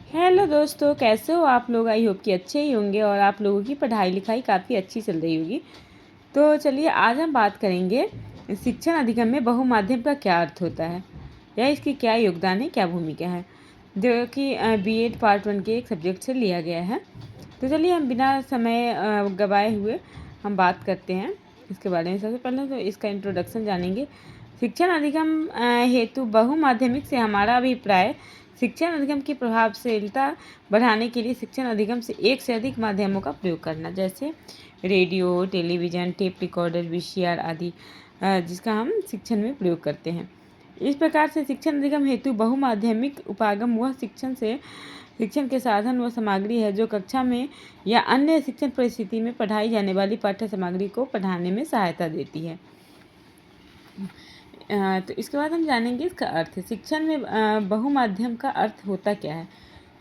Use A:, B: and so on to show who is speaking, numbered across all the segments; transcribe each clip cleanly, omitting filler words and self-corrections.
A: Hello दोस्तों, कैसे हो आप लोग। आई होप कि अच्छे ही होंगे और आप लोगों की पढ़ाई लिखाई काफ़ी अच्छी चल रही होगी। तो चलिए आज हम बात करेंगे शिक्षण अधिगम में बहुमाध्यम का क्या अर्थ होता है या इसकी क्या योगदान है, क्या भूमिका है, जो कि बीएड पार्ट 1 के एक सब्जेक्ट से लिया गया है। तो चलिए हम बिना समय गवाए हुए हम बात करते हैं इसके बारे में। सबसे पहले तो इसका इंट्रोडक्शन जानेंगे। शिक्षण अधिगम हेतु बहुमाध्यमिक से हमारा अभिप्राय शिक्षण अधिगम की प्रभावशीलता बढ़ाने के लिए शिक्षण अधिगम से एक से अधिक माध्यमों का प्रयोग करना, जैसे radio, television, tape recorder, VCR आदि, जिसका हम शिक्षण में प्रयोग करते हैं। इस प्रकार से शिक्षण अधिगम हेतु बहुमाध्यमिक उपागम वह शिक्षण के साधन व सामग्री है जो कक्षा में या अन्य शिक्षण परिस्थिति में पढ़ाई जाने वाली पाठ्य सामग्री को पढ़ाने में सहायता देती है। तो इसके बाद हम जानेंगे इसका अर्थ। शिक्षण में बहुमाध्यम का अर्थ होता क्या है।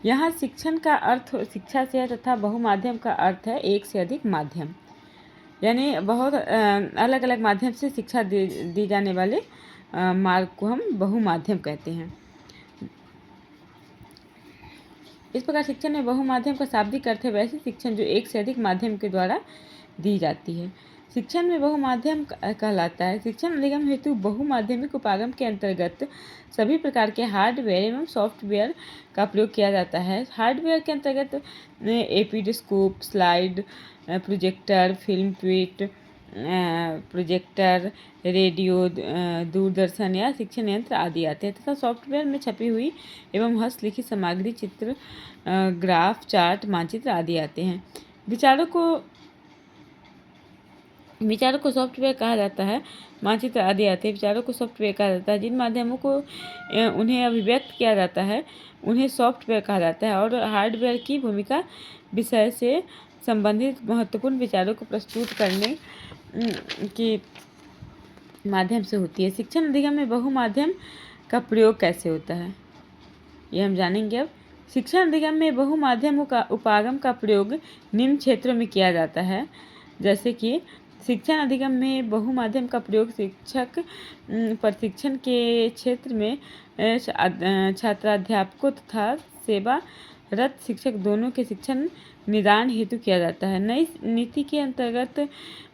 A: यहाँ शिक्षण का अर्थ शिक्षा से है तथा बहुमाध्यम का अर्थ है एक से अधिक माध्यम, यानी बहुत अलग अलग माध्यम से शिक्षा दी जाने वाले मार्ग को हम बहुमाध्यम कहते हैं। इस प्रकार शिक्षण में बहुमाध्यम का शाब्दिक अर्थ है वैसे शिक्षण जो एक से अधिक माध्यम के द्वारा दी जाती है। शिक्षण में बहुमाध्यम कहलाता है। शिक्षण अधिगम हेतु बहुमाध्यमिक उपागम के अंतर्गत सभी प्रकार के हार्डवेयर एवं सॉफ्टवेयर का प्रयोग किया जाता है। हार्डवेयर के अंतर्गत epidiascope, slide projector, film print projector, radio, दूरदर्शन या शिक्षण यंत्र आदि आते हैं तथा सॉफ्टवेयर में छपी हुई एवं हस्तलिखित सामग्री, चित्र, ग्राफ, चार्ट, मानचित्र आदि आते हैं। विचारों को सॉफ्टवेयर कहा जाता है। मानचित्र आदि आते हैं। विचारों को सॉफ्टवेयर कहा जाता है। जिन माध्यमों को उन्हें अभिव्यक्त किया जाता है उन्हें सॉफ्टवेयर कहा जाता है। और हार्डवेयर की भूमिका विषय से संबंधित महत्वपूर्ण विचारों को प्रस्तुत करने के माध्यम से होती है। शिक्षण अधिगम में बहुमाध्यम का प्रयोग कैसे होता है ये हम जानेंगे अब। शिक्षण अधिगम में बहुमाध्यमों का उपागम का प्रयोग निम्न क्षेत्रों में किया जाता है, जैसे कि शिक्षण अधिगम में बहुमाध्यम का प्रयोग शिक्षक प्रशिक्षण के क्षेत्र में छात्राध्यापकों तथा सेवारत शिक्षक दोनों के शिक्षण निदान हेतु किया जाता है। नई नीति के अंतर्गत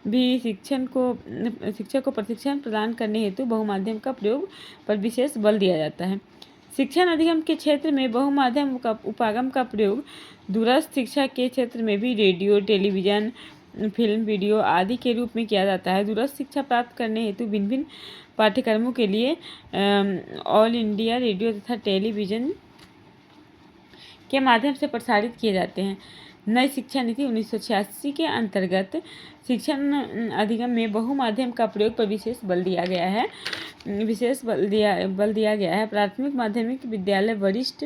A: भी शिक्षक को प्रशिक्षण प्रदान करने हेतु बहुमाध्यम का प्रयोग पर विशेष बल दिया जाता है। शिक्षण अधिगम के क्षेत्र में बहुमाध्यम का उपागम का प्रयोग दूरस्थ शिक्षा के क्षेत्र में भी रेडियो, टेलीविज़न, फिल्म, वीडियो आदि के रूप में किया जाता है। दूरस्थ शिक्षा प्राप्त करने हेतु भिन्न भिन्न पाठ्यक्रमों के लिए ऑल इंडिया रेडियो तथा टेलीविज़न के माध्यम से प्रसारित किए जाते हैं। नई शिक्षा नीति 1986 के अंतर्गत शिक्षण अधिगम में बहुमाध्यम का प्रयोग पर विशेष बल दिया गया है। प्राथमिक माध्यमिक विद्यालय, वरिष्ठ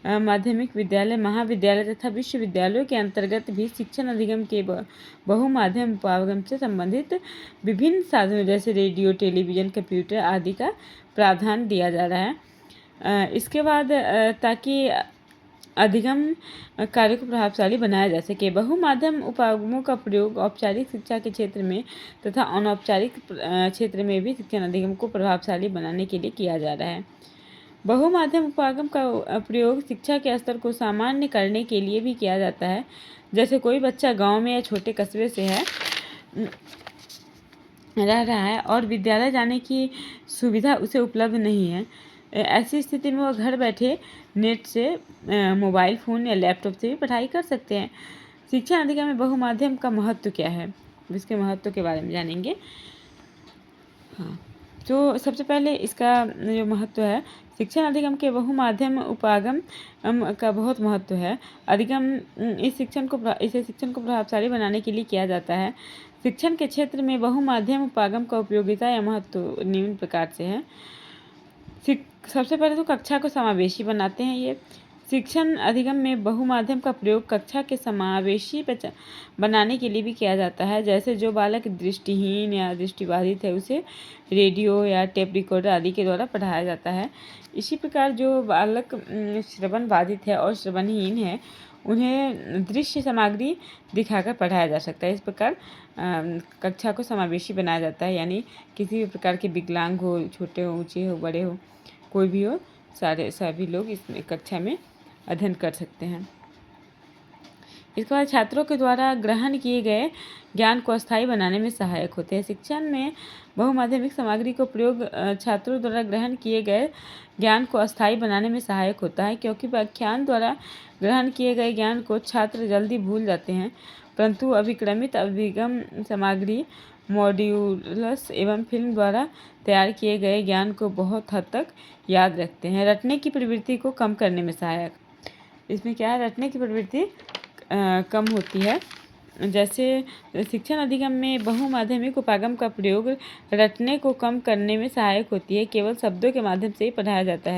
A: माध्यमिक विद्यालय, महाविद्यालय तथा विश्वविद्यालयों के अंतर्गत भी शिक्षण अधिगम के बहुमाध्यम उपागम से संबंधित विभिन्न साधनों जैसे रेडियो, टेलीविज़न, कंप्यूटर आदि का प्रावधान दिया जा रहा है। इसके बाद ताकि अधिगम कार्य को प्रभावशाली बनाया जा सके, बहुमाध्यम उपागमों का प्रयोग औपचारिक शिक्षा के क्षेत्र में तथा अनौपचारिक क्षेत्र में भी शिक्षण अधिगम को प्रभावशाली बनाने के लिए किया जा रहा है। बहुमाध्यम उपागम का प्रयोग शिक्षा के स्तर को सामान्य करने के लिए भी किया जाता है। जैसे कोई बच्चा गांव में या छोटे कस्बे से रह रहा है और विद्यालय जाने की सुविधा उसे उपलब्ध नहीं है। ऐसी स्थिति में वह घर बैठे नेट से मोबाइल फ़ोन या लैपटॉप से भी पढ़ाई कर सकते हैं। शिक्षण अधिगम में बहुमाध्यम का महत्व क्या है, इसके महत्व के बारे में जानेंगे। हाँ, तो सबसे पहले इसका जो महत्व है, शिक्षण अधिगम के बहुमाध्यम उपागम का बहुत महत्व है। अधिगम इसे शिक्षण को प्रभावशाली बनाने के लिए किया जाता है। शिक्षण के क्षेत्र में बहुमाध्यम उपागम का उपयोगिता या महत्व निम्न प्रकार से है। सबसे पहले तो कक्षा को समावेशी बनाते हैं ये। शिक्षण अधिगम में बहुमाध्यम का प्रयोग कक्षा के समावेशी बनाने के लिए भी किया जाता है। जैसे जो बालक दृष्टिहीन या दृष्टिबाधित है उसे रेडियो या टेप रिकॉर्डर आदि के द्वारा पढ़ाया जाता है। इसी प्रकार जो बालक श्रवण बाधित है और श्रवणहीन है उन्हें दृश्य सामग्री दिखाकर पढ़ाया जा सकता है। इस प्रकार कक्षा को समावेशी बनाया जाता है, यानी किसी भी प्रकार के विकलांग हो, छोटे हो, ऊँचे हो, बड़े हो, कोई भी हो, सभी लोग इस कक्षा में अध्ययन कर सकते हैं। इसके बाद छात्रों के द्वारा ग्रहण किए गए ज्ञान को अस्थायी बनाने में सहायक होते हैं। शिक्षण में बहुमाध्यमिक सामग्री को प्रयोग छात्रों द्वारा ग्रहण किए गए ज्ञान को अस्थायी बनाने में सहायक होता है, क्योंकि व्याख्यान द्वारा ग्रहण किए गए ज्ञान को छात्र जल्दी भूल जाते हैं, परंतु अभिक्रमित अभिगम सामग्री, मॉड्यूल्स एवं फिल्म द्वारा तैयार किए गए ज्ञान को बहुत हद तक याद रखते हैं। रटने की प्रवृत्ति को कम करने में सहायक। इसमें क्या है, रटने की प्रवृत्ति कम होती है। जैसे शिक्षण अधिगम में बहुमाध्यमिक उपागम का प्रयोग रटने को कम करने में सहायक होती है। केवल शब्दों के माध्यम से ही पढ़ाया जाता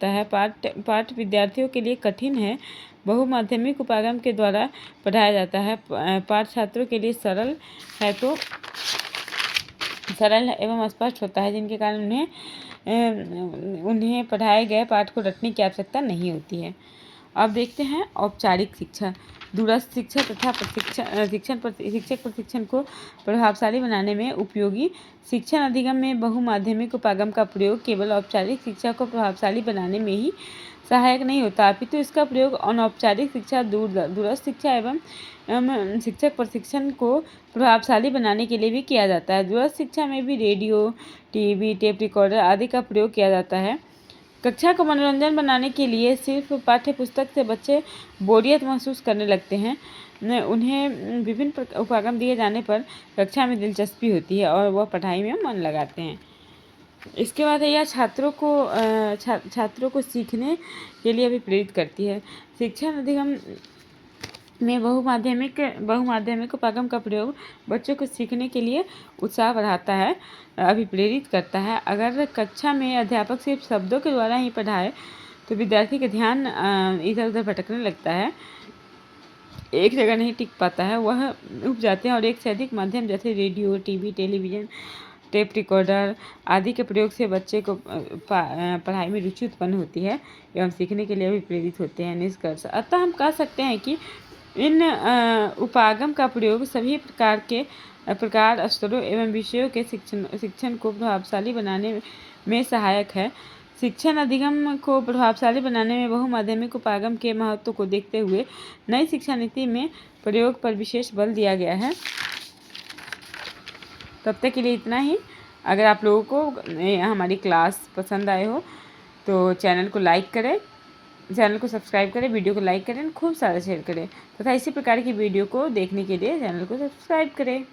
A: है। पाठ विद्यार्थियों के लिए कठिन है। बहुमाध्यमिक उपागम के द्वारा पढ़ाया जाता है। पाठ छात्रों के लिए सरल एवं स्पष्ट होता है, जिनके कारण उन्हें पढ़ाए गए पाठ को रटने की आवश्यकता नहीं होती है। अब देखते हैं औपचारिक शिक्षा। दूरस्थ शिक्षा तथा शिक्षक प्रशिक्षण को प्रभावशाली बनाने में उपयोगी। शिक्षण अधिगम में बहुमाध्यमिक उपागम का प्रयोग केवल औपचारिक शिक्षा को प्रभावशाली बनाने में ही सहायक नहीं होता, अपितु इसका प्रयोग अनौपचारिक शिक्षा, दूरस्थ शिक्षा एवं शिक्षक प्रशिक्षण को प्रभावशाली बनाने के लिए भी किया जाता है। दूरस्थ शिक्षा में भी रेडियो, टीवी, टेप रिकॉर्डर आदि का प्रयोग किया जाता है। कक्षा को मनोरंजन बनाने के लिए सिर्फ पाठ्य पुस्तक से बच्चे बोरियत महसूस करने लगते हैं। उन्हें विभिन्न उपागम दिए जाने पर कक्षा में दिलचस्पी होती है और वह पढ़ाई में मन लगाते हैं। इसके बाद यह छात्रों को सीखने के लिए भी प्रेरित करती है। शिक्षण अधिगम में बहुमाध्यमिक उपागम का प्रयोग बच्चों को सीखने के लिए उत्साह बढ़ाता है, अभिप्रेरित करता है। अगर कक्षा में अध्यापक सिर्फ शब्दों के द्वारा ही पढ़ाए तो विद्यार्थी का ध्यान इधर उधर भटकने लगता है, एक जगह नहीं टिक पाता है, वह उब जाते हैं और एक से अधिक माध्यम जैसे radio, TV, television, tape recorder आदि के प्रयोग से बच्चे को पढ़ाई में रुचि उत्पन्न होती है एवं सीखने के लिए भी प्रेरित होते हैं। निष्कर्ष, अतः हम कह सकते हैं कि इन उपागम का प्रयोग सभी प्रकार, स्तरों एवं विषयों के शिक्षण को प्रभावशाली बनाने में सहायक है। शिक्षण अधिगम को प्रभावशाली बनाने में बहुमाध्यमिक उपागम के महत्व को देखते हुए नई शिक्षा नीति में प्रयोग पर विशेष बल दिया गया है। तब तक के लिए इतना ही। अगर आप लोगों को हमारी क्लास पसंद आए हो तो चैनल को लाइक करें, चैनल को सब्सक्राइब करें, वीडियो को लाइक करें, खूब सारा शेयर करें तथा इसी प्रकार की वीडियो को देखने के लिए चैनल को सब्सक्राइब करें।